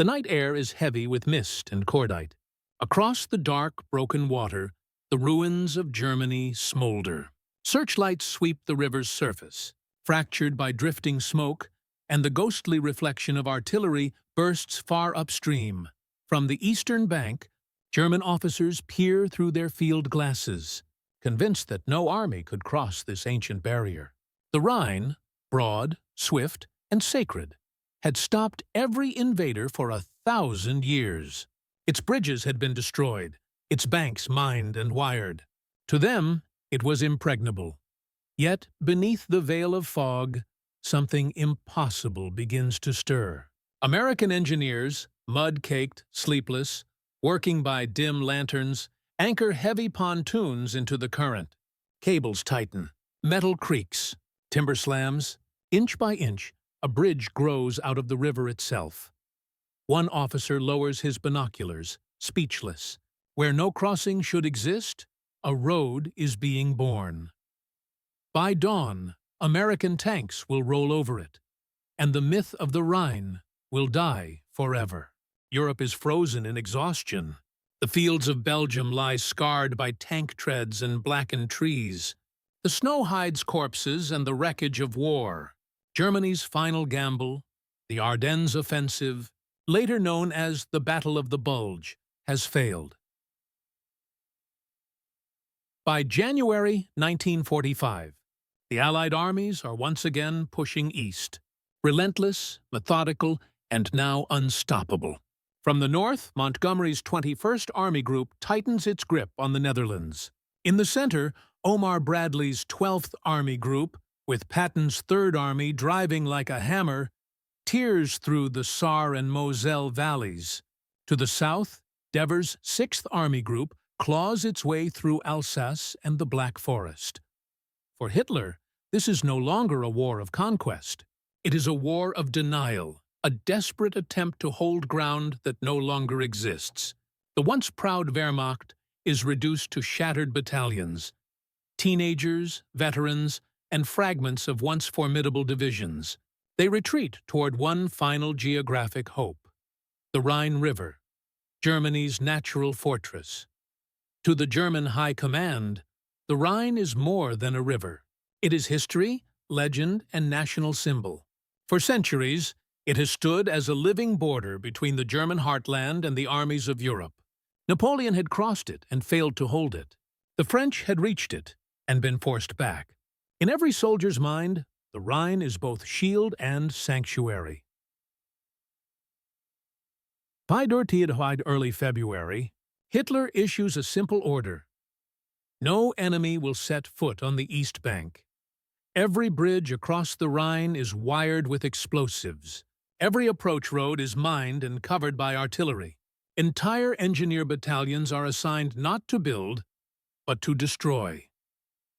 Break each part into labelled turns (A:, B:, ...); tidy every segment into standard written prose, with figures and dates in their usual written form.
A: The night air is heavy with mist and cordite. Across the dark, broken water, the ruins of Germany smolder. Searchlights sweep the river's surface, fractured by drifting smoke, and the ghostly reflection of artillery bursts far upstream. From the eastern bank, German officers peer through their field glasses, convinced that no army could cross this ancient barrier. The Rhine, broad, swift, and sacred, had stopped every invader for 1,000 years. Its bridges had been destroyed, its banks mined and wired. To them, it was impregnable. Yet, beneath the veil of fog, something impossible begins to stir. American engineers, mud-caked, sleepless, working by dim lanterns, anchor heavy pontoons into the current. Cables tighten, metal creaks, timber slams. Inch by inch, a bridge grows out of the river itself. One officer lowers his binoculars, speechless. Where no crossing should exist, a road is being born. By dawn, American tanks will roll over it, and the myth of the Rhine will die forever. Europe is frozen in exhaustion. The fields of Belgium lie scarred by tank treads and blackened trees. The snow hides corpses and the wreckage of war. Germany's final gamble, the Ardennes offensive, later known as the Battle of the Bulge, has failed. By January 1945, the Allied armies are once again pushing east, relentless, methodical, and now unstoppable. From the north, Montgomery's 21st Army Group tightens its grip on the Netherlands. In the center, Omar Bradley's 12th Army Group, with Patton's 3rd Army driving like a hammer, tears through the Saar and Moselle valleys. To the south, Dever's 6th Army Group claws its way through Alsace and the Black Forest. For Hitler, this is no longer a war of conquest. It is a war of denial, a desperate attempt to hold ground that no longer exists. The once proud Wehrmacht is reduced to shattered battalions, teenagers, veterans, and fragments of once formidable divisions. They retreat toward one final geographic hope: the Rhine River, Germany's natural fortress. To the German High Command, the Rhine is more than a river. It is history, legend, and national symbol. For centuries, it has stood as a living border between the German heartland and the armies of Europe. Napoleon had crossed it and failed to hold it. The French had reached it and been forced back. In every soldier's mind, the Rhine is both shield and sanctuary. By early February, Hitler issues a simple order: no enemy will set foot on the east bank. Every bridge across the Rhine is wired with explosives. Every approach road is mined and covered by artillery. Entire engineer battalions are assigned not to build, but to destroy.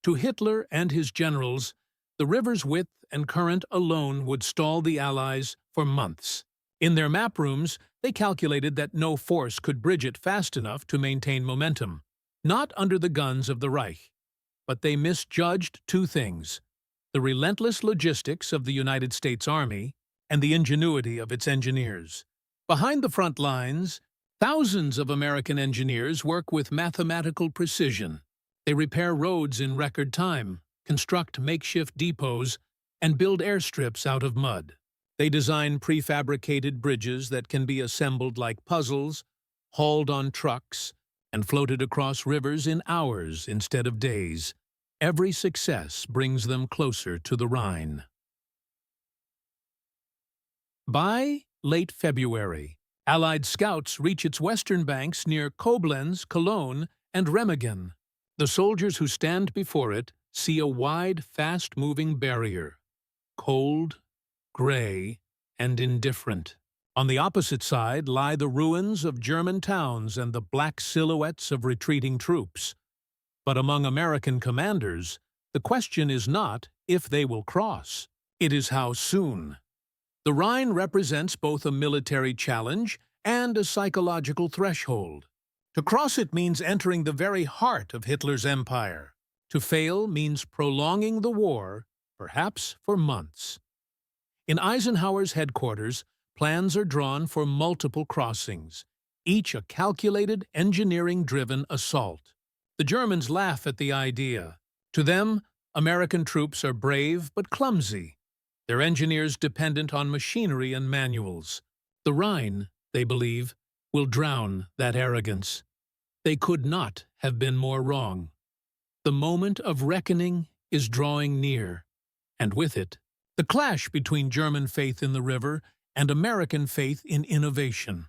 A: To Hitler and his generals, the river's width and current alone would stall the Allies for months. In their map rooms, they calculated that no force could bridge it fast enough to maintain momentum. Not under the guns of the Reich. But they misjudged two things: the relentless logistics of the United States Army and the ingenuity of its engineers. Behind the front lines, thousands of American engineers work with mathematical precision. They repair roads in record time, construct makeshift depots, and build airstrips out of mud. They design prefabricated bridges that can be assembled like puzzles, hauled on trucks, and floated across rivers in hours instead of days. Every success brings them closer to the Rhine. By late February, Allied scouts reach its western banks near Koblenz, Cologne, and Remagen. The soldiers who stand before it see a wide, fast-moving barrier, cold, gray, and indifferent. On the opposite side lie the ruins of German towns and the black silhouettes of retreating troops. But among American commanders, the question is not if they will cross. It is how soon. The Rhine represents both a military challenge and a psychological threshold. To cross it means entering the very heart of Hitler's empire. To fail means prolonging the war, perhaps for months. In Eisenhower's headquarters, plans are drawn for multiple crossings, each a calculated, engineering-driven assault. The Germans laugh at the idea. To them, American troops are brave but clumsy, their engineers dependent on machinery and manuals. The Rhine, they believe, will drown that arrogance. They could not have been more wrong. The moment of reckoning is drawing near, and with it, the clash between German faith in the river and American faith in innovation.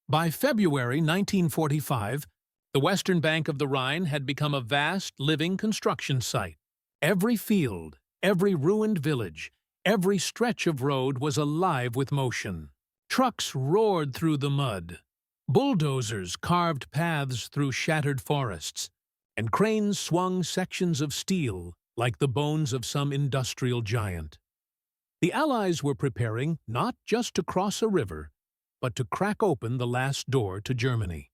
A: By February 1945, the western bank of the Rhine had become a vast, living construction site. Every field, every ruined village, every stretch of road was alive with motion. Trucks roared through the mud. Bulldozers carved paths through shattered forests, and cranes swung sections of steel like the bones of some industrial giant. The Allies were preparing not just to cross a river, but to crack open the last door to Germany.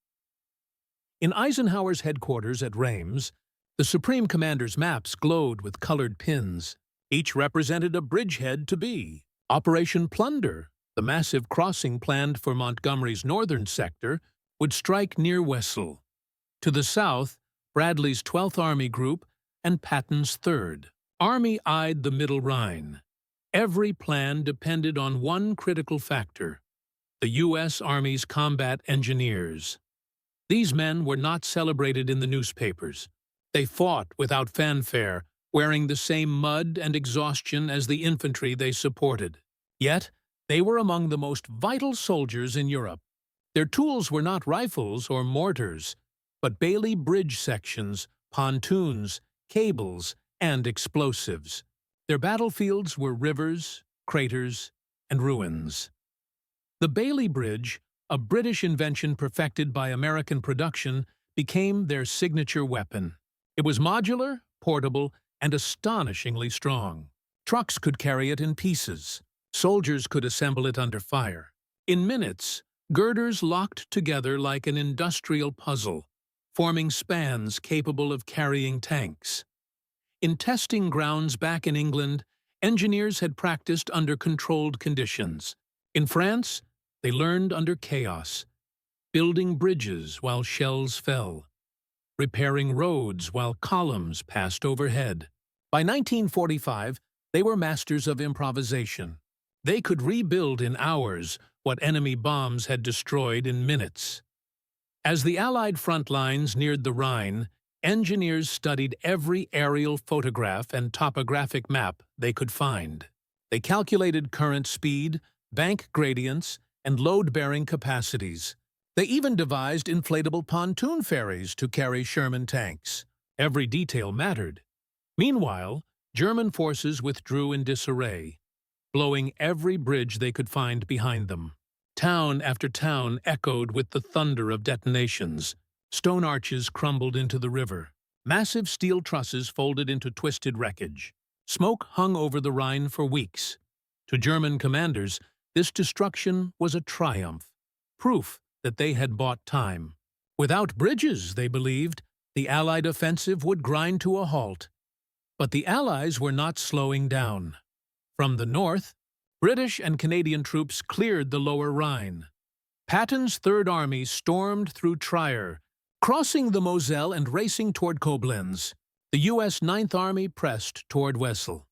A: In Eisenhower's headquarters at Reims, the Supreme Commander's maps glowed with colored pins. Each represented a bridgehead to be. Operation Plunder, the massive crossing planned for Montgomery's northern sector, would strike near Wesel. To the south, Bradley's 12th Army Group and Patton's 3rd Army eyed the Middle Rhine. Every plan depended on one critical factor: the U.S. Army's combat engineers. These men were not celebrated in the newspapers. They fought without fanfare, wearing the same mud and exhaustion as the infantry they supported. Yet, they were among the most vital soldiers in Europe. Their tools were not rifles or mortars, but Bailey bridge sections, pontoons, cables, and explosives. Their battlefields were rivers, craters, and ruins. The Bailey Bridge, a British invention perfected by American production, became their signature weapon. It was modular, portable, and astonishingly strong. Trucks could carry it in pieces. Soldiers could assemble it under fire. In minutes, girders locked together like an industrial puzzle, forming spans capable of carrying tanks. In testing grounds back in England, engineers had practiced under controlled conditions. In France, they learned under chaos, building bridges while shells fell, repairing roads while columns passed overhead. By 1945, they were masters of improvisation. They could rebuild in hours what enemy bombs had destroyed in minutes. As the Allied front lines neared the Rhine, engineers studied every aerial photograph and topographic map they could find. They calculated current speed, bank gradients, and load-bearing capacities. They even devised inflatable pontoon ferries to carry Sherman tanks. Every detail mattered. Meanwhile, German forces withdrew in disarray, blowing every bridge they could find behind them. Town after town echoed with the thunder of detonations. Stone arches crumbled into the river. Massive steel trusses folded into twisted wreckage. Smoke hung over the Rhine for weeks. To German commanders, this destruction was a triumph, proof that they had bought time. Without bridges, they believed, the Allied offensive would grind to a halt. But the Allies were not slowing down. From the north, British and Canadian troops cleared the lower Rhine. Patton's 3rd Army stormed through Trier, crossing the Moselle and racing toward Koblenz. The U.S. 9th Army pressed toward Wesel.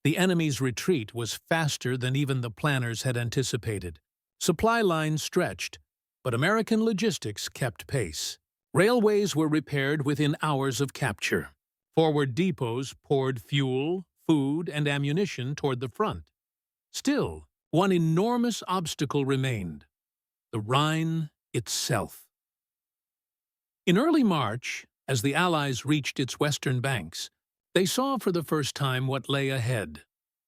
A: The enemy's retreat was faster than even the planners had anticipated. Supply lines stretched, but American logistics kept pace. Railways were repaired within hours of capture. Forward depots poured fuel, food, and ammunition toward the front. Still, one enormous obstacle remained: the Rhine itself. In early March, as the Allies reached its western banks, they saw for the first time what lay ahead: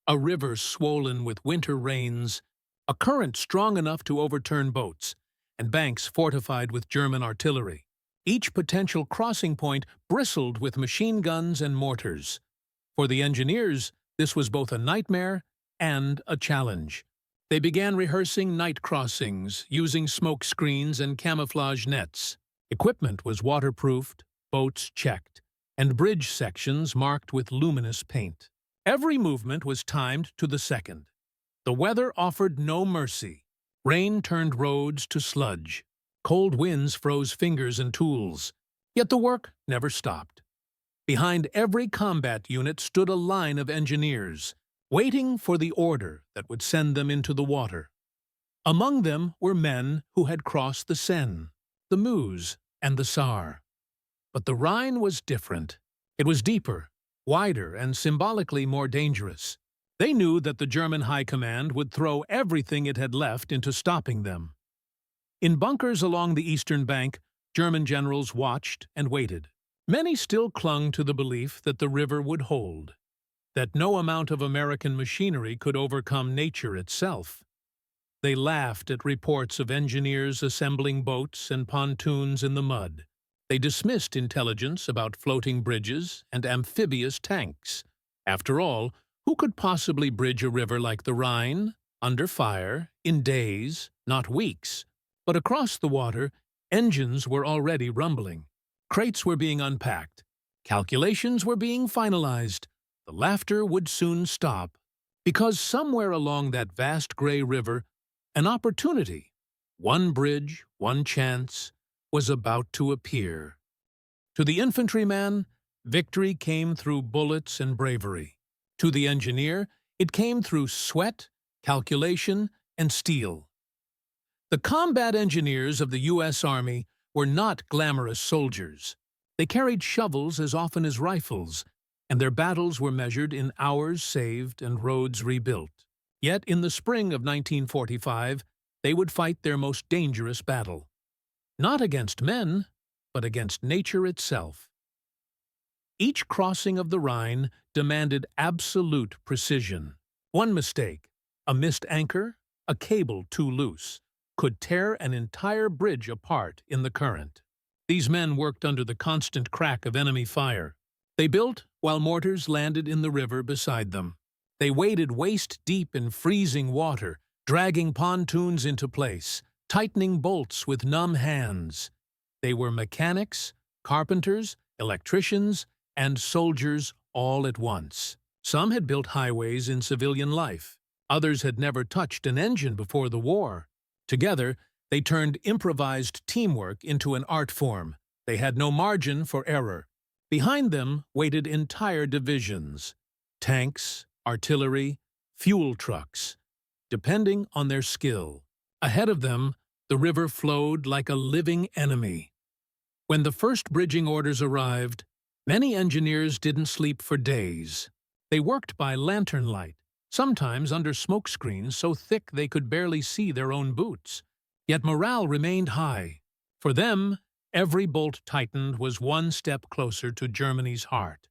A: a river swollen with winter rains, a current strong enough to overturn boats, and banks fortified with German artillery. Each potential crossing point bristled with machine guns and mortars. For the engineers, this was both a nightmare and a challenge. They began rehearsing night crossings, using smoke screens and camouflage nets. Equipment was waterproofed, boats checked, and bridge sections marked with luminous paint. Every movement was timed to the second. The weather offered no mercy. Rain turned roads to sludge. Cold winds froze fingers and tools. Yet the work never stopped. Behind every combat unit stood a line of engineers, waiting for the order that would send them into the water. Among them were men who had crossed the Seine, the Meuse, and the Saar. But the Rhine was different. It was deeper, wider, and symbolically more dangerous. They knew that the German High Command would throw everything it had left into stopping them. In bunkers along the eastern bank, German generals watched and waited. Many still clung to the belief that the river would hold, that no amount of American machinery could overcome nature itself. They laughed at reports of engineers assembling boats and pontoons in the mud. They dismissed intelligence about floating bridges and amphibious tanks. After all, who could possibly bridge a river like the Rhine, under fire, in days, not weeks? But across the water, engines were already rumbling. Crates were being unpacked. Calculations were being finalized. The laughter would soon stop, because somewhere along that vast gray river, an opportunity, one bridge, one chance, was about to appear. To the infantryman, victory came through bullets and bravery. To the engineer, it came through sweat, calculation, and steel. The combat engineers of the U.S. Army were not glamorous soldiers. They carried shovels as often as rifles, and their battles were measured in hours saved and roads rebuilt. Yet in the spring of 1945, they would fight their most dangerous battle. Not against men, but against nature itself. Each crossing of the Rhine demanded absolute precision. One mistake, a missed anchor, a cable too loose, could tear an entire bridge apart in the current. These men worked under the constant crack of enemy fire. They built while mortars landed in the river beside them. They waded waist-deep in freezing water, dragging pontoons into place, tightening bolts with numb hands. They were mechanics, carpenters, electricians, and soldiers all at once. Some had built highways in civilian life. Others had never touched an engine before the war. Together, they turned improvised teamwork into an art form. They had no margin for error. Behind them waited entire divisions, tanks, artillery, fuel trucks, depending on their skill. Ahead of them, the river flowed like a living enemy. When the first bridging orders arrived, many engineers didn't sleep for days. They worked by lantern light, sometimes under smoke screens so thick they could barely see their own boots. Yet morale remained high. For them, every bolt tightened was one step closer to Germany's heart.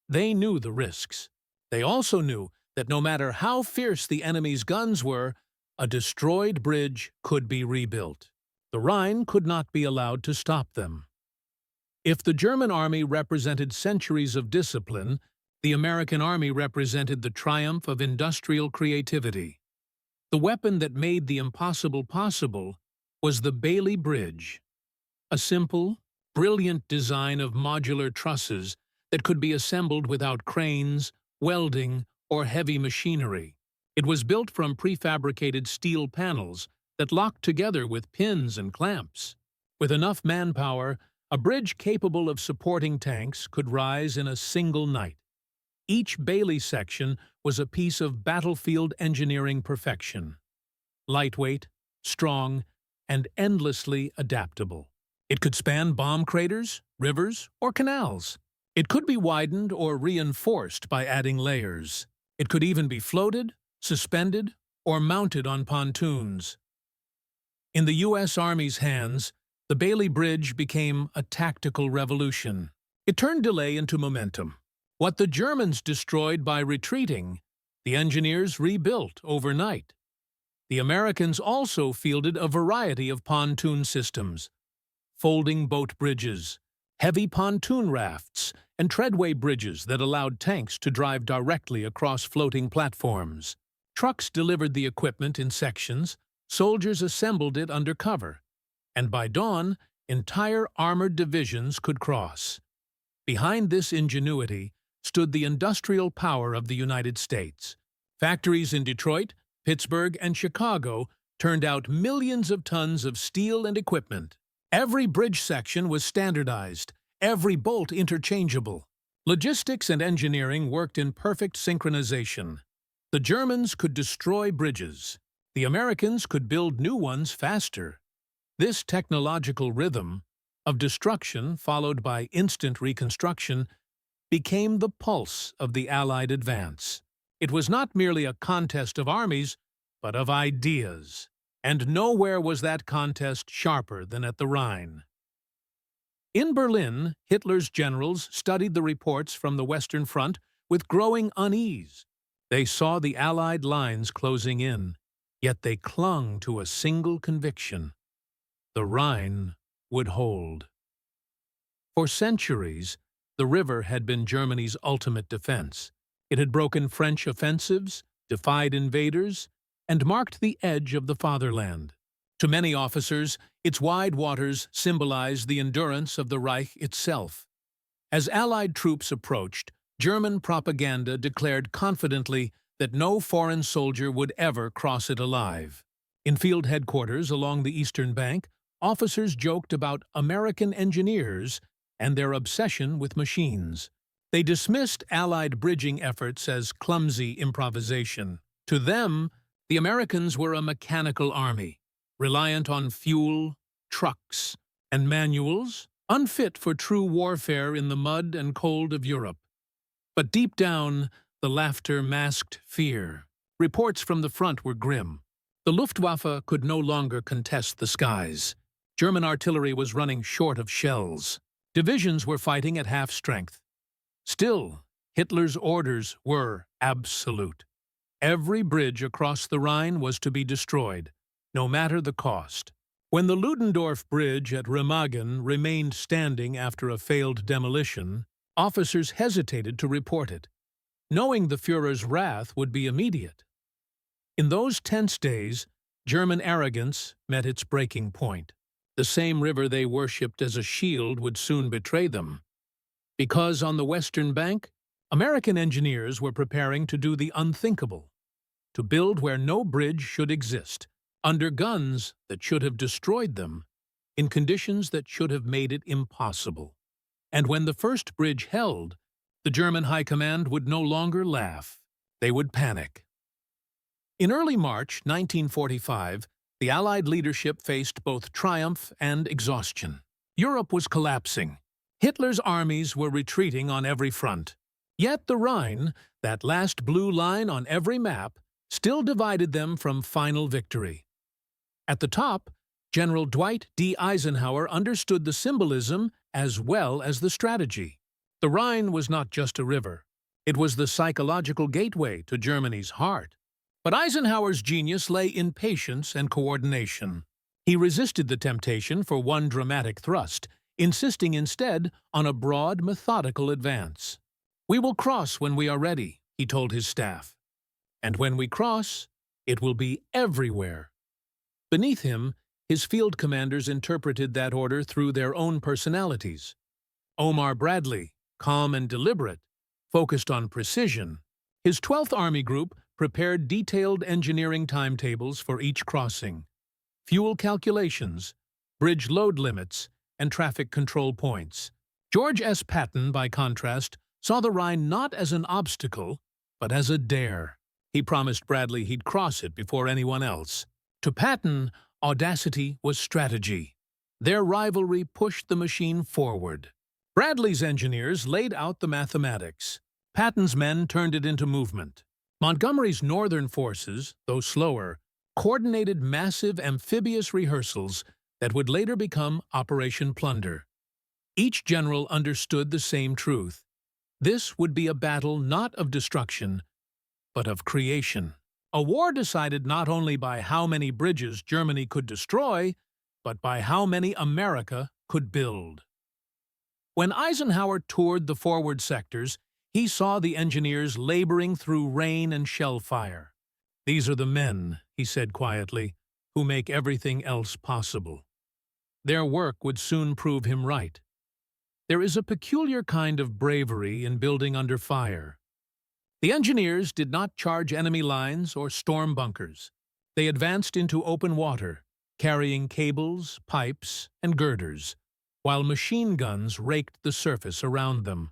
A: They knew the risks. They also knew that no matter how fierce the enemy's guns were, a destroyed bridge could be rebuilt. The Rhine could not be allowed to stop them. If the German army represented centuries of discipline, the American army represented the triumph of industrial creativity. The weapon that made the impossible possible was the Bailey Bridge, a simple, brilliant design of modular trusses that could be assembled without cranes, welding, or heavy machinery. It was built from prefabricated steel panels that locked together with pins and clamps. With enough manpower, a bridge capable of supporting tanks could rise in a single night. Each Bailey section was a piece of battlefield engineering perfection. Lightweight, strong, and endlessly adaptable. It could span bomb craters, rivers, or canals. It could be widened or reinforced by adding layers. It could even be floated, suspended, or mounted on pontoons. In the U.S. Army's hands, the Bailey Bridge became a tactical revolution. It turned delay into momentum. What the Germans destroyed by retreating, the engineers rebuilt overnight. The Americans also fielded a variety of pontoon systems, folding boat bridges, heavy pontoon rafts, and treadway bridges that allowed tanks to drive directly across floating platforms. Trucks delivered the equipment in sections, soldiers assembled it under cover, and by dawn, entire armored divisions could cross. Behind this ingenuity stood the industrial power of the United States. Factories in Detroit, Pittsburgh, and Chicago turned out millions of tons of steel and equipment. Every bridge section was standardized, every bolt interchangeable. Logistics and engineering worked in perfect synchronization. The Germans could destroy bridges. The Americans could build new ones faster. This technological rhythm of destruction followed by instant reconstruction became the pulse of the Allied advance. It was not merely a contest of armies, but of ideas. And nowhere was that contest sharper than at the Rhine. In Berlin, Hitler's generals studied the reports from the Western Front with growing unease. They saw the Allied lines closing in, yet they clung to a single conviction: the Rhine would hold. For centuries, the river had been Germany's ultimate defense. It had broken French offensives, defied invaders, and marked the edge of the fatherland. To many officers, its wide waters symbolized the endurance of the Reich itself. As Allied troops approached, German propaganda declared confidently that no foreign soldier would ever cross it alive. In field headquarters along the eastern bank, officers joked about American engineers and their obsession with machines. They dismissed Allied bridging efforts as clumsy improvisation. To them, the Americans were a mechanical army, reliant on fuel, trucks, and manuals, unfit for true warfare in the mud and cold of Europe. But deep down, the laughter masked fear. Reports from the front were grim. The Luftwaffe could no longer contest the skies. German artillery was running short of shells. Divisions were fighting at half strength. Still, Hitler's orders were absolute. Every bridge across the Rhine was to be destroyed, no matter the cost. When the Ludendorff bridge at Remagen remained standing after a failed demolition, officers hesitated to report it, knowing the Führer's wrath would be immediate. In those tense days, German arrogance met its breaking point. The same river they worshipped as a shield would soon betray them. Because on the western bank, American engineers were preparing to do the unthinkable, to build where no bridge should exist, under guns that should have destroyed them, in conditions that should have made it impossible. And when the first bridge held, the German High Command would no longer laugh. They would panic. In early March 1945, the Allied leadership faced both triumph and exhaustion. Europe was collapsing. Hitler's armies were retreating on every front. Yet the Rhine, that last blue line on every map, still divided them from final victory. At the top, General Dwight D. Eisenhower understood the symbolism as well as the strategy. The Rhine was not just a river. It was the psychological gateway to Germany's heart. But Eisenhower's genius lay in patience and coordination. He resisted the temptation for one dramatic thrust, insisting instead on a broad, methodical advance. "We will cross when we are ready," he told his staff. "And when we cross, it will be everywhere." Beneath him, his field commanders interpreted that order through their own personalities. Omar Bradley, calm and deliberate, focused on precision. His 12th Army Group prepared detailed engineering timetables for each crossing, fuel calculations, bridge load limits, and traffic control points. George S. Patton, by contrast, saw the Rhine not as an obstacle, but as a dare. He promised Bradley he'd cross it before anyone else. To Patton, audacity was strategy. Their rivalry pushed the machine forward. Bradley's engineers laid out the mathematics. Patton's men turned it into movement. Montgomery's northern forces, though slower, coordinated massive amphibious rehearsals that would later become Operation Plunder. Each general understood the same truth. This would be a battle not of destruction, but of creation. A war decided not only by how many bridges Germany could destroy, but by how many America could build. When Eisenhower toured the forward sectors, he saw the engineers laboring through rain and shellfire. "These are the men," he said quietly, "who make everything else possible." Their work would soon prove him right. There is a peculiar kind of bravery in building under fire. The engineers did not charge enemy lines or storm bunkers. They advanced into open water, carrying cables, pipes, and girders, while machine guns raked the surface around them.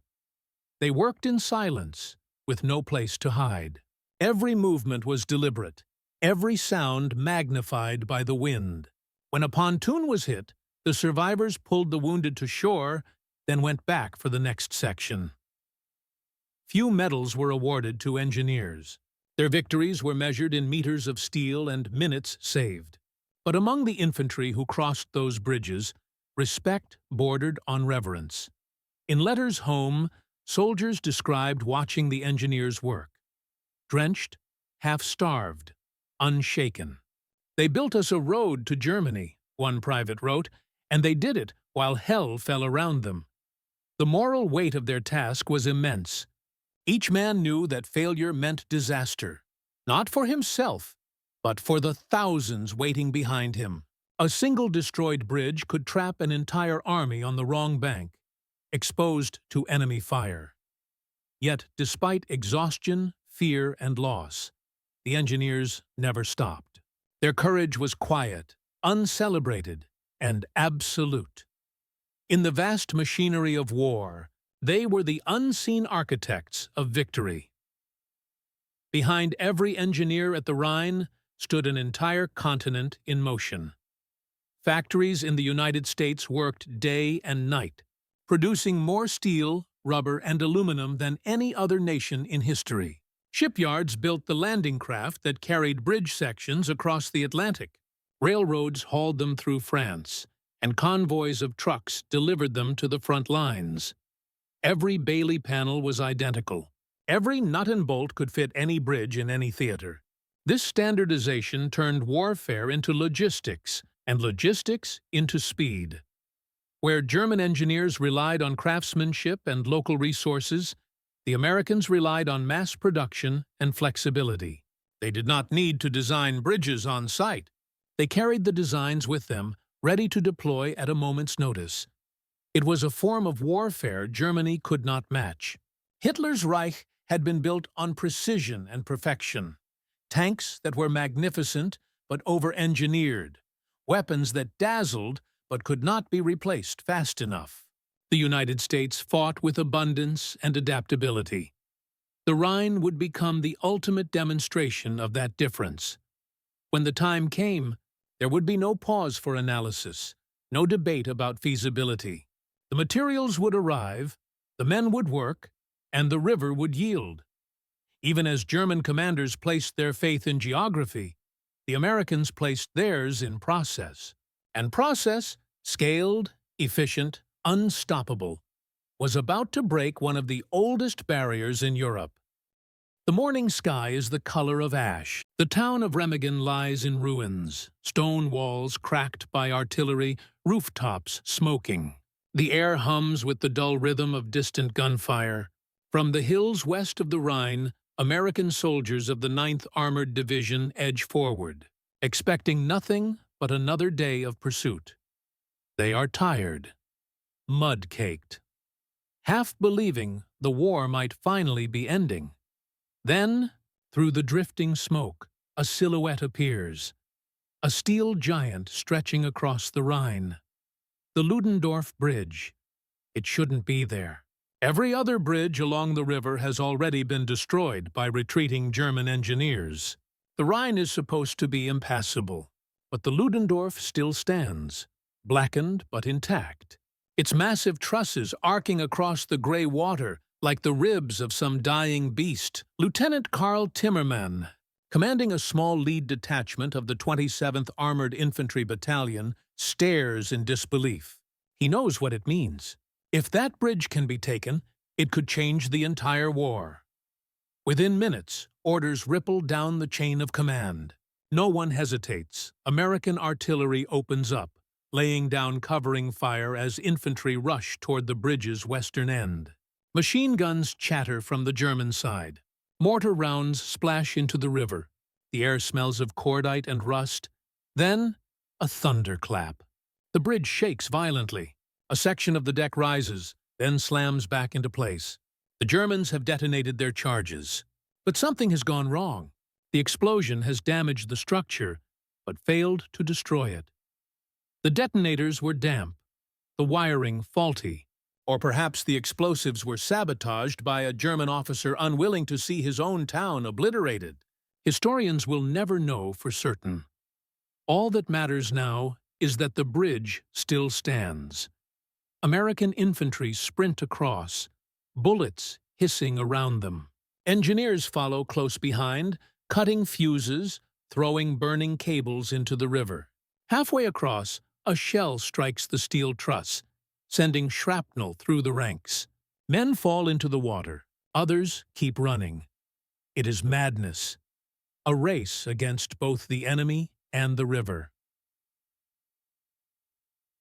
A: They worked in silence, with no place to hide. Every movement was deliberate, every sound magnified by the wind. When a pontoon was hit, the survivors pulled the wounded to shore, then went back for the next section. Few medals were awarded to engineers. Their victories were measured in meters of steel and minutes saved. But among the infantry who crossed those bridges, respect bordered on reverence. In letters home, soldiers described watching the engineers work. Drenched, half-starved, unshaken. "They built us a road to Germany," one private wrote, "and they did it while hell fell around them." The moral weight of their task was immense. Each man knew that failure meant disaster, not for himself, but for the thousands waiting behind him. A single destroyed bridge could trap an entire army on the wrong bank, exposed to enemy fire. Yet, despite exhaustion, fear, and loss, the engineers never stopped. Their courage was quiet, uncelebrated, and absolute. In the vast machinery of war, they were the unseen architects of victory. Behind every engineer at the Rhine stood an entire continent in motion. Factories in the United States worked day and night, producing more steel, rubber, and aluminum than any other nation in history. Shipyards built the landing craft that carried bridge sections across the Atlantic. Railroads hauled them through France, and convoys of trucks delivered them to the front lines. Every Bailey panel was identical. Every nut and bolt could fit any bridge in any theater. This standardization turned warfare into logistics, and logistics into speed. Where German engineers relied on craftsmanship and local resources, the Americans relied on mass production and flexibility. They did not need to design bridges on site. They carried the designs with them, ready to deploy at a moment's notice. It was a form of warfare Germany could not match. Hitler's Reich had been built on precision and perfection. Tanks that were magnificent but over-engineered. Weapons that dazzled but could not be replaced fast enough. The United States fought with abundance and adaptability. The Rhine would become the ultimate demonstration of that difference. When the time came, there would be no pause for analysis, no debate about feasibility. The materials would arrive, the men would work, and the river would yield. Even as German commanders placed their faith in geography, the Americans placed theirs in process. And process, scaled, efficient, unstoppable, was about to break one of the oldest barriers in Europe. The morning sky is the color of ash. The town of Remagen lies in ruins, stone walls cracked by artillery, rooftops smoking. The air hums with the dull rhythm of distant gunfire. From the hills west of the Rhine, American soldiers of the 9th Armored Division edge forward, expecting nothing but another day of pursuit. They are tired, mud-caked, half believing the war might finally be ending. Then, through the drifting smoke, a silhouette appears, a steel giant stretching across the Rhine. The Ludendorff Bridge. It shouldn't be there. Every other bridge along the river has already been destroyed by retreating German engineers. The Rhine is supposed to be impassable, but the Ludendorff still stands, blackened but intact. Its massive trusses arcing across the gray water like the ribs of some dying beast. Lieutenant Karl Timmermann, commanding a small lead detachment of the 27th Armored Infantry Battalion, stares in disbelief. He knows what it means. If that bridge can be taken, it could change the entire war. Within minutes, orders ripple down the chain of command. No one hesitates. American artillery opens up, laying down covering fire as infantry rush toward the bridge's western end. Machine guns chatter from the German side. Mortar rounds splash into the river. The air smells of cordite and rust. Then, a thunderclap. The bridge shakes violently. A section of the deck rises, then slams back into place. The Germans have detonated their charges. But something has gone wrong. The explosion has damaged the structure, but failed to destroy it. The detonators were damp, the wiring faulty, or perhaps the explosives were sabotaged by a German officer unwilling to see his own town obliterated. Historians will never know for certain. All that matters now is that the bridge still stands. American infantry sprint across, bullets hissing around them. Engineers follow close behind, cutting fuses, throwing burning cables into the river. Halfway across, a shell strikes the steel truss, sending shrapnel through the ranks. Men fall into the water, others keep running. It is madness, a race against both the enemy and the river.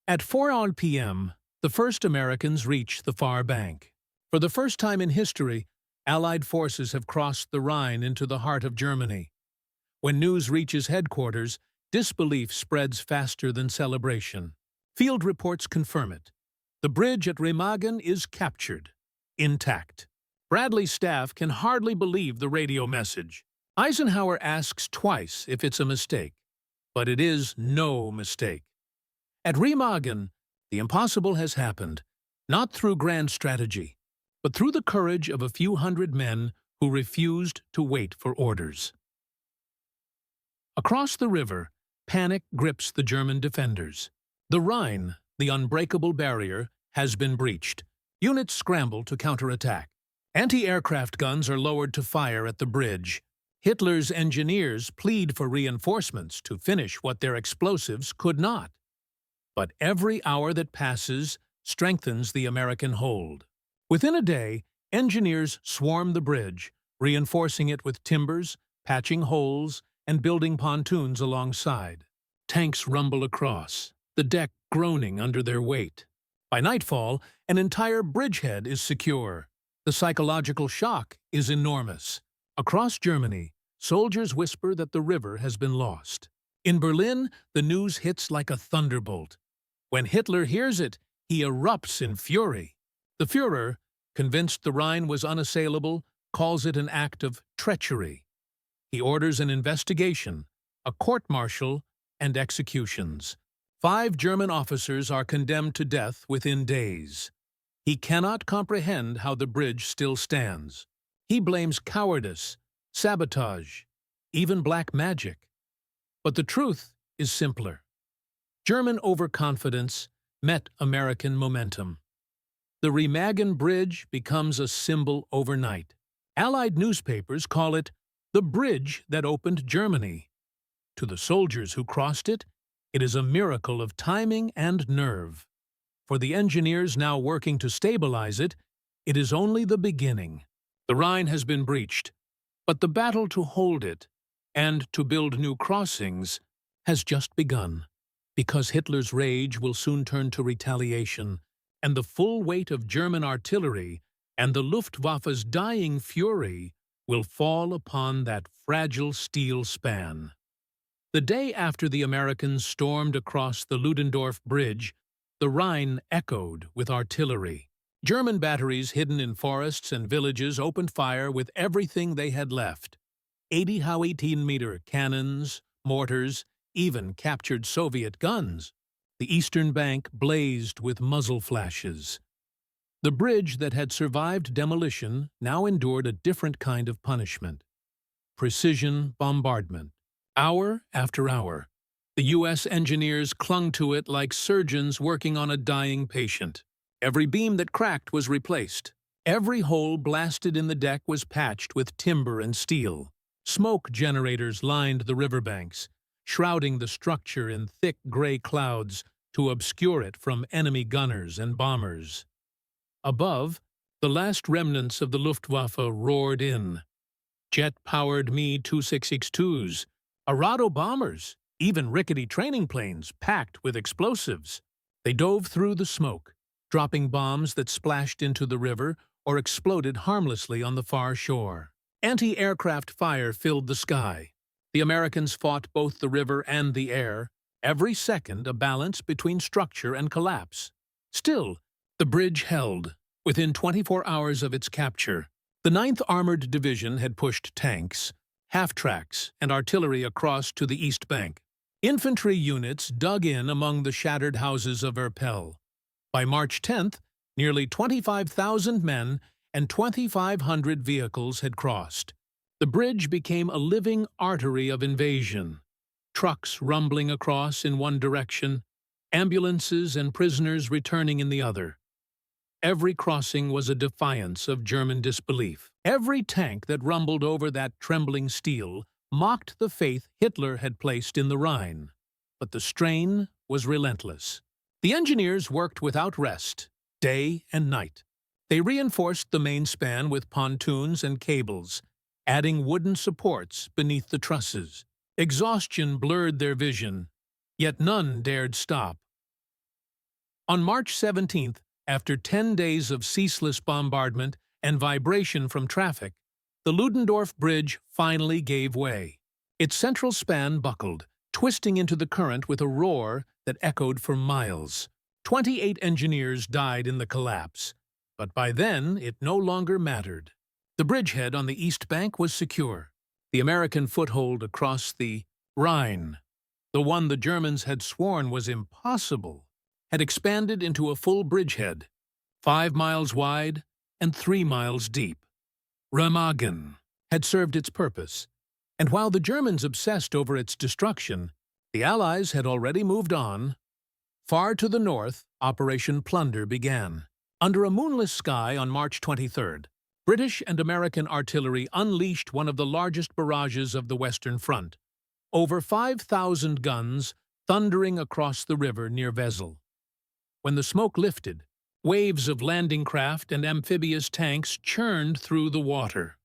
A: At 4 p.m., the first Americans reach the far bank. For the first time in history, Allied forces have crossed the Rhine into the heart of Germany. When news reaches headquarters, disbelief spreads faster than celebration. Field reports confirm it. The bridge at Remagen is captured, intact. Bradley's staff can hardly believe the radio message. Eisenhower asks twice if it's a mistake, but it is no mistake. At Remagen, the impossible has happened, not through grand strategy, but through the courage of a few hundred men who refused to wait for orders. Across the river, panic grips the German defenders. The Rhine, the unbreakable barrier, has been breached. Units scramble to counterattack. Anti-aircraft guns are lowered to fire at the bridge. Hitler's engineers plead for reinforcements to finish what their explosives could not. But every hour that passes strengthens the American hold. Within a day, engineers swarm the bridge, reinforcing it with timbers, patching holes, and building pontoons alongside. Tanks rumble across, the deck groaning under their weight. By nightfall, an entire bridgehead is secure. The psychological shock is enormous. Across Germany, soldiers whisper that the river has been lost. In Berlin, the news hits like a thunderbolt. When Hitler hears it, he erupts in fury. The Führer, convinced the Rhine was unassailable, calls it an act of treachery. He orders an investigation, a court-martial, and executions. 5 German officers are condemned to death within days. He cannot comprehend how the bridge still stands. He blames cowardice, sabotage, even black magic. But the truth is simpler. German overconfidence met American momentum. The Remagen Bridge becomes a symbol overnight. Allied newspapers call it the bridge that opened Germany. To the soldiers who crossed it, it is a miracle of timing and nerve. For the engineers now working to stabilize it, it is only the beginning. The Rhine has been breached, but the battle to hold it and to build new crossings has just begun. Because Hitler's rage will soon turn to retaliation, and the full weight of German artillery and the Luftwaffe's dying fury will fall upon that fragile steel span. The day after the Americans stormed across the Ludendorff Bridge, the Rhine echoed with artillery. German batteries hidden in forests and villages opened fire with everything they had left. 80 18-meter cannons, mortars, even captured Soviet guns. The eastern bank blazed with muzzle flashes. The bridge that had survived demolition now endured a different kind of punishment. Precision bombardment. Hour after hour, the U.S. engineers clung to it like surgeons working on a dying patient. Every beam that cracked was replaced. Every hole blasted in the deck was patched with timber and steel. Smoke generators lined the riverbanks, shrouding the structure in thick gray clouds to obscure it from enemy gunners and bombers. Above, the last remnants of the Luftwaffe roared in. Jet-powered Me-2662s, Arado bombers, even rickety training planes packed with explosives. They dove through the smoke, dropping bombs that splashed into the river or exploded harmlessly on the far shore. Anti-aircraft fire filled the sky. The Americans fought both the river and the air, every second a balance between structure and collapse. Still, the bridge held. Within 24 hours of its capture, The 9th Armored Division had pushed tanks, half-tracks, and artillery across to the east bank. Infantry units dug in among the shattered houses of Erpel. By March 10th, nearly 25,000 men and 2,500 vehicles had crossed. The bridge became a living artery of invasion. Trucks rumbling across in one direction, ambulances and prisoners returning in the other. Every crossing was a defiance of German disbelief. Every tank that rumbled over that trembling steel mocked the faith Hitler had placed in the Rhine. But the strain was relentless. The engineers worked without rest, day and night. They reinforced the main span with pontoons and cables, adding wooden supports beneath the trusses. Exhaustion blurred their vision, yet none dared stop. On March 17th, after 10 days of ceaseless bombardment and vibration from traffic, the Ludendorff Bridge finally gave way. Its central span buckled, twisting into the current with a roar that echoed for miles. 28 engineers died in the collapse, but by then it no longer mattered. The bridgehead on the east bank was secure. The American foothold across the Rhine, the one the Germans had sworn was impossible, had expanded into a full bridgehead, 5 miles wide and 3 miles deep. Remagen had served its purpose, and while the Germans obsessed over its destruction, the Allies had already moved on. Far to the north, Operation Plunder began. Under a moonless sky on March 23rd, British and American artillery unleashed one of the largest barrages of the Western Front, over 5,000 guns thundering across the river near Wesel. When the smoke lifted, waves of landing craft and amphibious tanks churned through the water.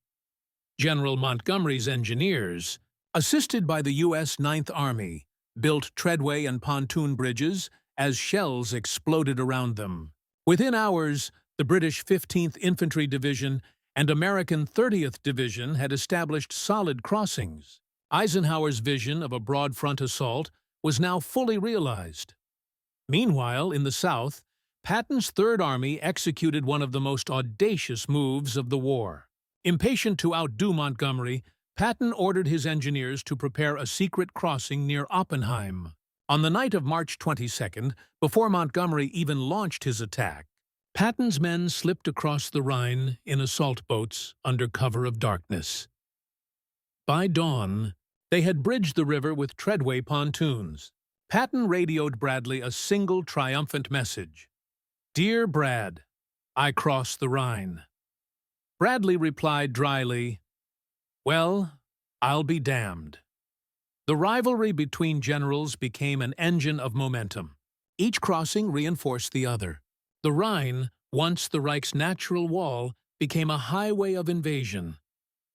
A: General Montgomery's engineers, assisted by the U.S. 9th Army, built treadway and pontoon bridges as shells exploded around them. Within hours, the British 15th Infantry Division and American 30th Division had established solid crossings. Eisenhower's vision of a broad front assault was now fully realized. Meanwhile, in the south, Patton's Third Army executed one of the most audacious moves of the war. Impatient to outdo Montgomery, Patton ordered his engineers to prepare a secret crossing near Oppenheim. On the night of March 22nd, before Montgomery even launched his attack, Patton's men slipped across the Rhine in assault boats under cover of darkness. By dawn, they had bridged the river with treadway pontoons. Patton radioed Bradley a single triumphant message. "Dear Brad, I crossed the Rhine." Bradley replied dryly, "Well, I'll be damned." The rivalry between generals became an engine of momentum. Each crossing reinforced the other. The Rhine, once the Reich's natural wall, became a highway of invasion.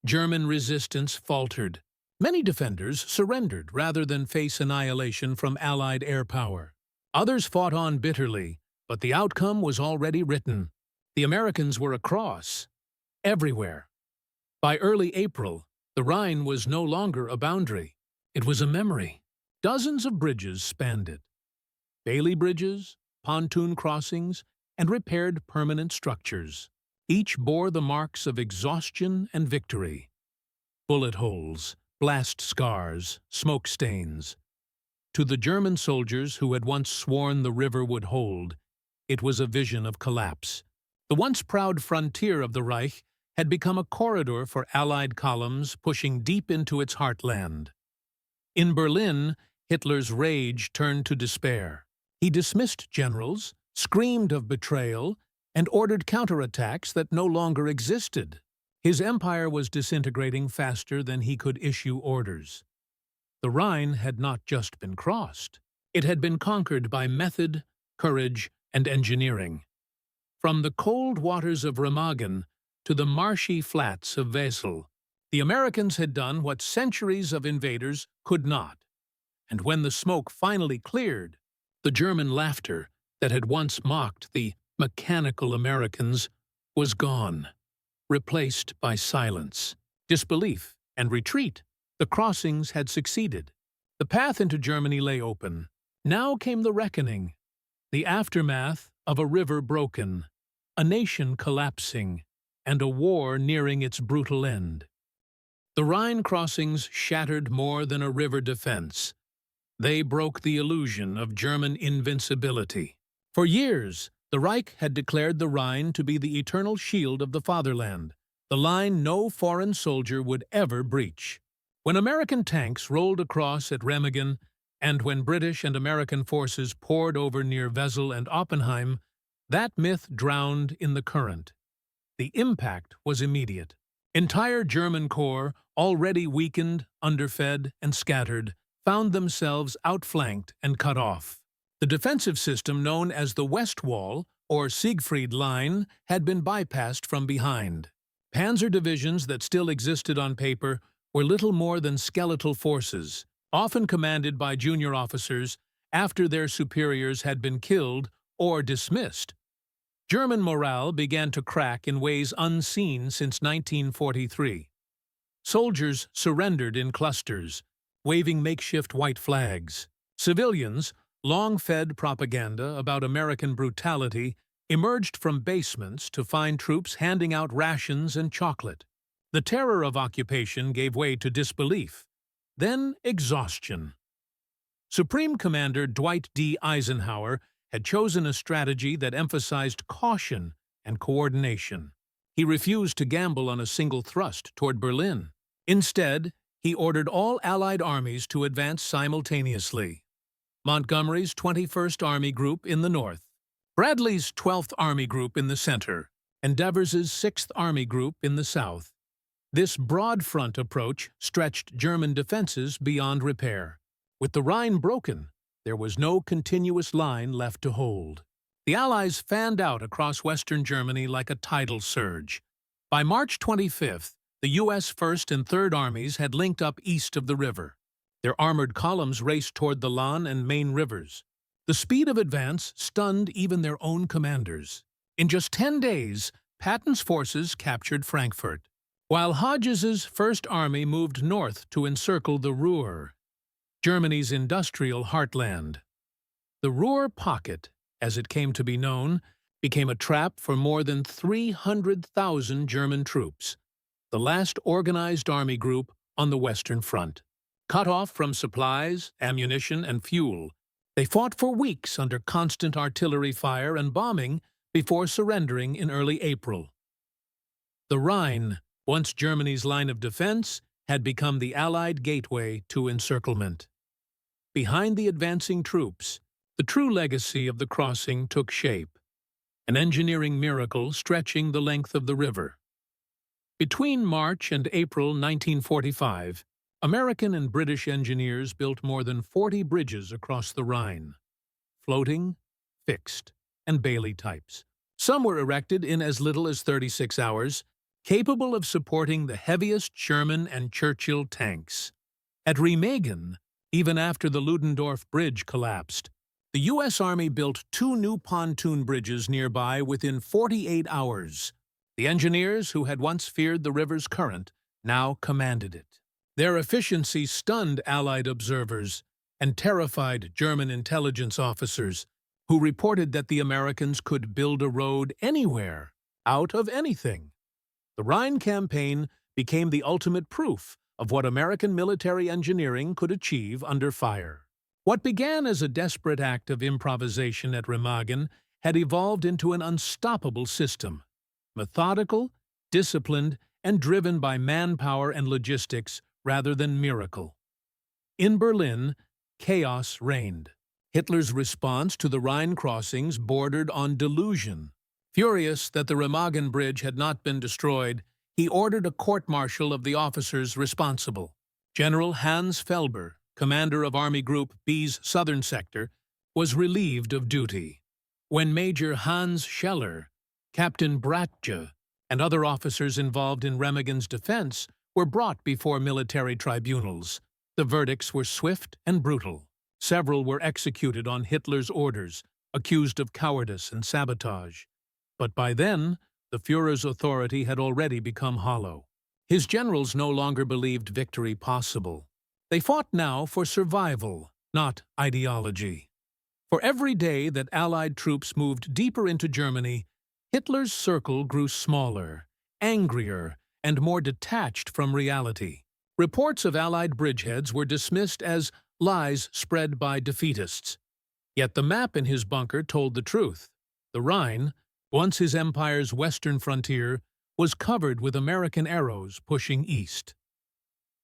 A: German resistance faltered. Many defenders surrendered rather than face annihilation from Allied air power. Others fought on bitterly, but the outcome was already written. The Americans were across, everywhere. By early April, the Rhine was no longer a boundary. It was a memory. Dozens of bridges spanned it. Bailey bridges, pontoon crossings, and repaired permanent structures. Each bore the marks of exhaustion and victory. Bullet holes, blast scars, smoke stains. To the German soldiers who had once sworn the river would hold, it was a vision of collapse. The once proud frontier of the Reich had become a corridor for Allied columns pushing deep into its heartland. In Berlin, Hitler's rage turned to despair. He dismissed generals, screamed of betrayal, and ordered counterattacks that no longer existed. His empire was disintegrating faster than he could issue orders. The Rhine had not just been crossed. It had been conquered by method, courage, and engineering. From the cold waters of Remagen to the marshy flats of Wesel, the Americans had done what centuries of invaders could not. And when the smoke finally cleared, the German laughter that had once mocked the mechanical Americans was gone, replaced by silence, disbelief, and retreat. The crossings had succeeded. The path into Germany lay open. Now came the reckoning, the aftermath of a river broken, a nation collapsing, and a war nearing its brutal end. The Rhine crossings shattered more than a river defense. They broke the illusion of German invincibility. For years, the Reich had declared the Rhine to be the eternal shield of the fatherland, the line no foreign soldier would ever breach. When American tanks rolled across at Remagen, and when British and American forces poured over near Wesel and Oppenheim, that myth drowned in the current. The impact was immediate. Entire German corps, already weakened, underfed, and scattered, found themselves outflanked and cut off. The defensive system known as the West Wall, or Siegfried Line, had been bypassed from behind. Panzer divisions that still existed on paper were little more than skeletal forces, often commanded by junior officers after their superiors had been killed or dismissed. German morale began to crack in ways unseen since 1943. Soldiers surrendered in clusters, waving makeshift white flags. Civilians, long fed propaganda about American brutality, emerged from basements to find troops handing out rations and chocolate. The terror of occupation gave way to disbelief, then exhaustion. Supreme Commander Dwight D. Eisenhower had chosen a strategy that emphasized caution and coordination. He refused to gamble on a single thrust toward Berlin. Instead, he ordered all Allied armies to advance simultaneously. Montgomery's 21st Army Group in the north, Bradley's 12th Army Group in the center, and Devers's 6th Army Group in the south. This broad front approach stretched German defenses beyond repair. With the Rhine broken, there was no continuous line left to hold. The Allies fanned out across western Germany like a tidal surge. By March 25th, the U.S. 1st and 3rd Armies had linked up east of the river. Their armored columns raced toward the Lahn and Main rivers. The speed of advance stunned even their own commanders. In just 10 days, Patton's forces captured Frankfurt, while Hodges's 1st Army moved north to encircle the Ruhr, Germany's industrial heartland. The Ruhr Pocket, as it came to be known, became a trap for more than 300,000 German troops, the last organized army group on the Western Front. Cut off from supplies, ammunition, and fuel, they fought for weeks under constant artillery fire and bombing before surrendering in early April. The Rhine, once Germany's line of defense, had become the Allied gateway to encirclement. Behind the advancing troops, the true legacy of the crossing took shape, an engineering miracle stretching the length of the river. Between March and April 1945, American and British engineers built more than 40 bridges across the Rhine, floating, fixed, and Bailey types. Some were erected in as little as 36 hours, capable of supporting the heaviest Sherman and Churchill tanks. At Remagen, even after the Ludendorff Bridge collapsed, the U.S. Army built 2 new pontoon bridges nearby within 48 hours. The engineers, who had once feared the river's current, now commanded it. Their efficiency stunned Allied observers and terrified German intelligence officers, who reported that the Americans could build a road anywhere, out of anything. The Rhine campaign became the ultimate proof of what American military engineering could achieve under fire. What began as a desperate act of improvisation at Remagen had evolved into an unstoppable system, methodical, disciplined, and driven by manpower and logistics rather than miracle. In Berlin, chaos reigned. Hitler's response to the Rhine crossings bordered on delusion. Furious that the Remagen Bridge had not been destroyed, he ordered a court-martial of the officers responsible. General Hans Felber, commander of Army Group B's southern sector, was relieved of duty. When Major Hans Scheller, Captain Bratje, and other officers involved in Remagen's defense were brought before military tribunals, the verdicts were swift and brutal. Several were executed on Hitler's orders, accused of cowardice and sabotage. But by then, the Führer's authority had already become hollow. His generals no longer believed victory possible. They fought now for survival, not ideology. For every day that Allied troops moved deeper into Germany, Hitler's circle grew smaller, angrier, and more detached from reality. Reports of Allied bridgeheads were dismissed as lies spread by defeatists. Yet the map in his bunker told the truth. The Rhine, once his empire's western frontier, was covered with American arrows pushing east.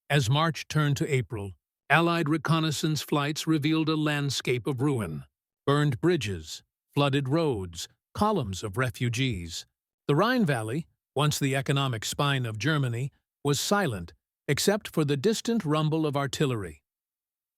A: As March turned to April, Allied reconnaissance flights revealed a landscape of ruin. Burned bridges, flooded roads, columns of refugees. The Rhine Valley, once the economic spine of Germany, was silent except for the distant rumble of artillery.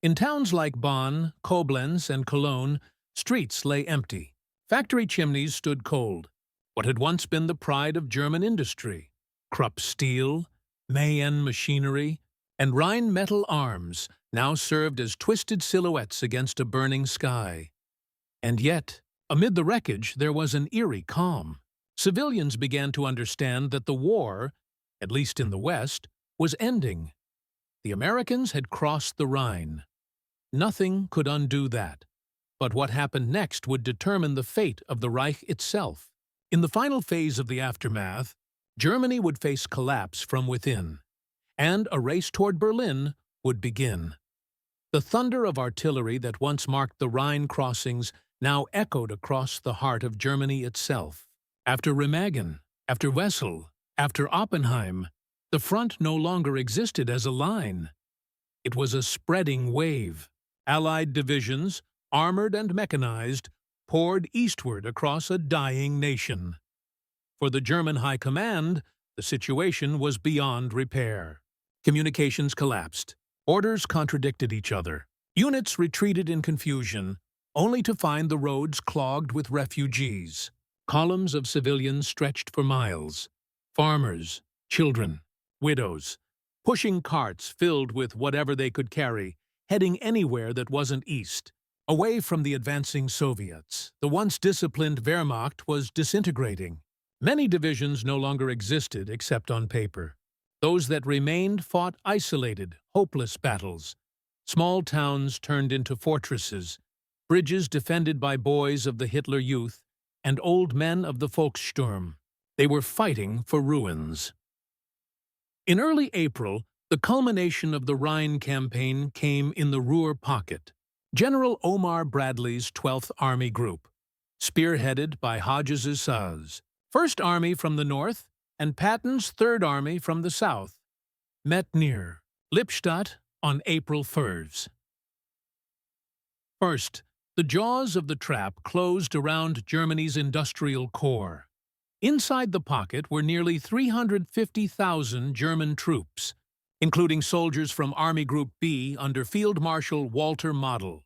A: In towns like Bonn, Koblenz, and Cologne, streets lay empty. Factory chimneys stood cold. What had once been the pride of German industry, Krupp steel, Mayenne machinery, and Rhine metal arms, now served as twisted silhouettes against a burning sky. And yet, amid the wreckage, there was an eerie calm. Civilians began to understand that the war, at least in the West, was ending. The Americans had crossed the Rhine. Nothing could undo that. But what happened next would determine the fate of the Reich itself. In the final phase of the aftermath, Germany would face collapse from within, and a race toward Berlin would begin. The thunder of artillery that once marked the Rhine crossings now echoed across the heart of Germany itself. After Remagen, after Wessel, after Oppenheim, the front no longer existed as a line. It was a spreading wave. Allied divisions, armored and mechanized, poured eastward across a dying nation. For the German High Command, the situation was beyond repair. Communications collapsed. Orders contradicted each other. Units retreated in confusion, only to find the roads clogged with refugees. Columns of civilians stretched for miles. Farmers, children, widows, pushing carts filled with whatever they could carry, heading anywhere that wasn't east. Away from the advancing Soviets, the once disciplined Wehrmacht was disintegrating. Many divisions no longer existed except on paper. Those that remained fought isolated, hopeless battles. Small towns turned into fortresses, bridges defended by boys of the Hitler Youth and old men of the Volkssturm. They were fighting for ruins. In early April, the culmination of the Rhine campaign came in the Ruhr pocket. General Omar Bradley's 12th Army Group, spearheaded by Hodges's Saz, 1st Army from the north and Patton's 3rd Army from the south, met near Lippstadt on April 1st. First, the jaws of the trap closed around Germany's industrial core. Inside the pocket were nearly 350,000 German troops, including soldiers from Army Group B under Field Marshal Walter Model.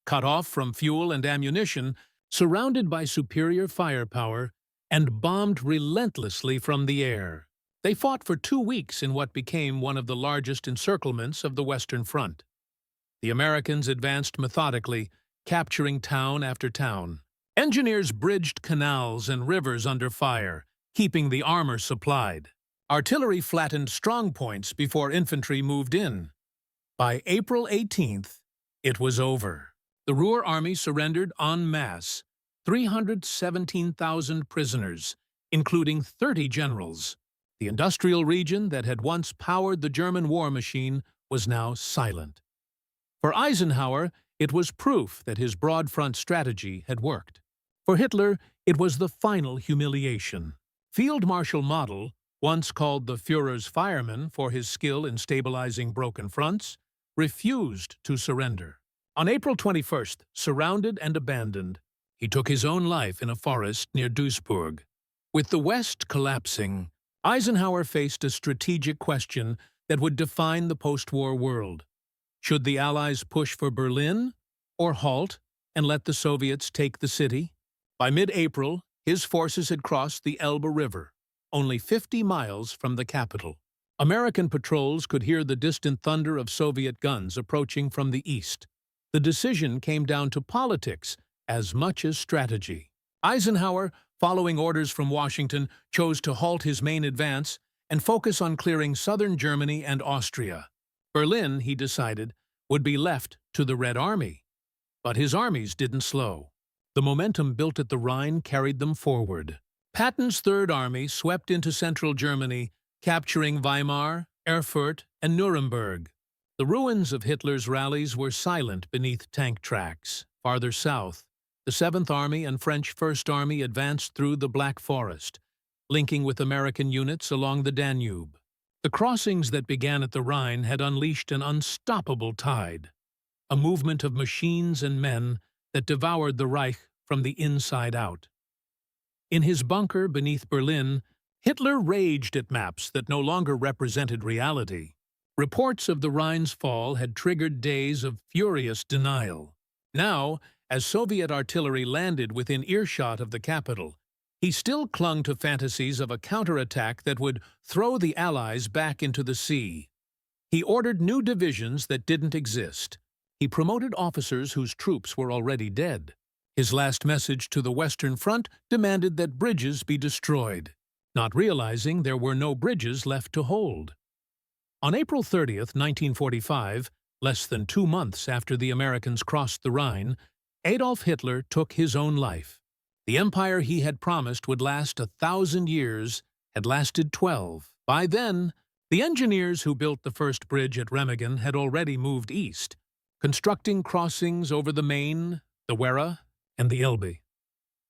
A: Cut off from fuel and ammunition, surrounded by superior firepower, and bombed relentlessly from the air. They fought for 2 weeks in what became one of the largest encirclements of the Western Front. The Americans advanced methodically, capturing town after town. Engineers bridged canals and rivers under fire, keeping the armor supplied. Artillery flattened strong points before infantry moved in. By April 18th, it was over. The Ruhr Army surrendered en masse, 317,000 prisoners, including 30 generals. The industrial region that had once powered the German war machine was now silent. For Eisenhower, it was proof that his broad front strategy had worked. For Hitler, it was the final humiliation. Field Marshal Model, once called the Führer's fireman for his skill in stabilizing broken fronts, refused to surrender. On April 21st, surrounded and abandoned, he took his own life in a forest near Duisburg. With the West collapsing, Eisenhower faced a strategic question that would define the post-war world. Should the Allies push for Berlin, or halt and let the Soviets take the city? By mid-April, his forces had crossed the Elbe River, only 50 miles from the capital. American patrols could hear the distant thunder of Soviet guns approaching from the east. The decision came down to politics as much as strategy. Eisenhower, following orders from Washington, chose to halt his main advance and focus on clearing southern Germany and Austria. Berlin, he decided, would be left to the Red Army. But his armies didn't slow. The momentum built at the Rhine carried them forward. Patton's Third Army swept into central Germany, capturing Weimar, Erfurt, and Nuremberg. The ruins of Hitler's rallies were silent beneath tank tracks. Farther south, the Seventh Army and French First Army advanced through the Black Forest, linking with American units along the Danube. The crossings that began at the Rhine had unleashed an unstoppable tide, a movement of machines and men that devoured the Reich from the inside out. In his bunker beneath Berlin, Hitler raged at maps that no longer represented reality. Reports of the Rhine's fall had triggered days of furious denial. Now, as Soviet artillery landed within earshot of the capital, he still clung to fantasies of a counterattack that would throw the Allies back into the sea. He ordered new divisions that didn't exist. He promoted officers whose troops were already dead. His last message to the Western Front demanded that bridges be destroyed, not realizing there were no bridges left to hold. On April 30th, 1945, less than 2 months after the Americans crossed the Rhine, Adolf Hitler took his own life. The empire he had promised would last 1,000 years had lasted 12. By then, the engineers who built the first bridge at Remagen had already moved east, constructing crossings over the Main, the Werra, and the Elbe.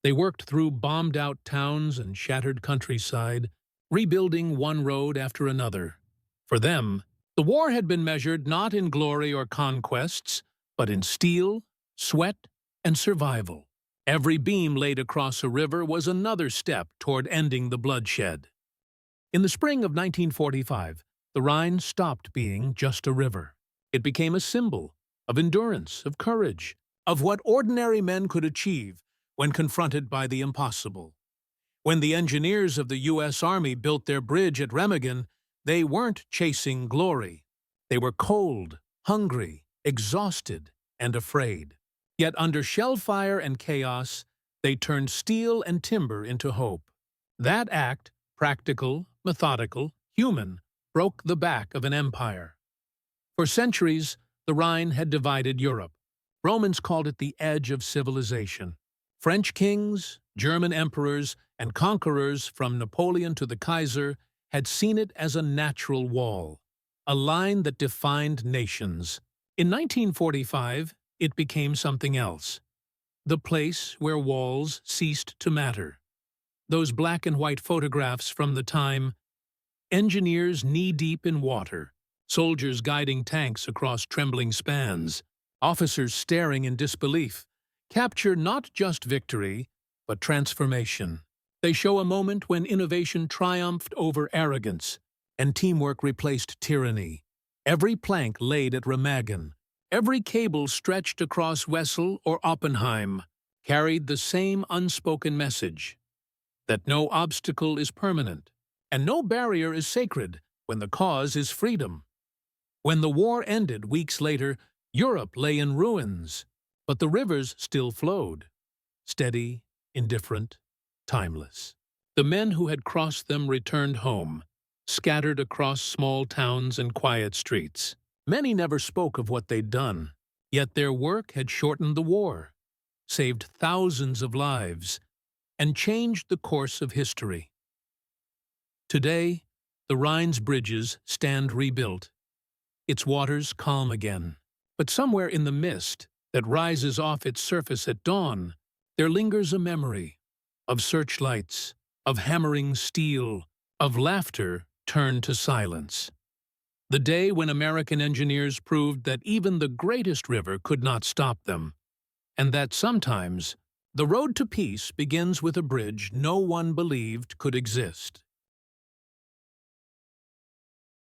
A: They worked through bombed-out towns and shattered countryside, rebuilding one road after another. For them, the war had been measured not in glory or conquests, but in steel, sweat, and survival. Every beam laid across a river was another step toward ending the bloodshed. In the spring of 1945, the Rhine stopped being just a river. It became a symbol of endurance, of courage, of what ordinary men could achieve when confronted by the impossible. When the engineers of the U.S. Army built their bridge at Remagen, they weren't chasing glory. They were cold, hungry, exhausted, and afraid. Yet under shellfire and chaos, they turned steel and timber into hope. That act, practical, methodical, human, broke the back of an empire. For centuries, the Rhine had divided Europe. Romans called it the edge of civilization. French kings, German emperors, and conquerors from Napoleon to the Kaiser had seen it as a natural wall, a line that defined nations. In 1945, it became something else. The place where walls ceased to matter. Those black and white photographs from the time, engineers knee-deep in water, soldiers guiding tanks across trembling spans, officers staring in disbelief, capture not just victory, but transformation. They show a moment when innovation triumphed over arrogance, and teamwork replaced tyranny. Every plank laid at Remagen, every cable stretched across Wesel or Oppenheim, carried the same unspoken message, that no obstacle is permanent, and no barrier is sacred when the cause is freedom. When the war ended weeks later, Europe lay in ruins, but the rivers still flowed, steady, indifferent, timeless. The men who had crossed them returned home, scattered across small towns and quiet streets. Many never spoke of what they'd done, yet their work had shortened the war, saved thousands of lives, and changed the course of history. Today, the Rhine's bridges stand rebuilt, its waters calm again. But somewhere in the mist that rises off its surface at dawn, there lingers a memory of searchlights, of hammering steel, of laughter turned to silence. The day when American engineers proved that even the greatest river could not stop them, and that sometimes the road to peace begins with a bridge no one believed could exist.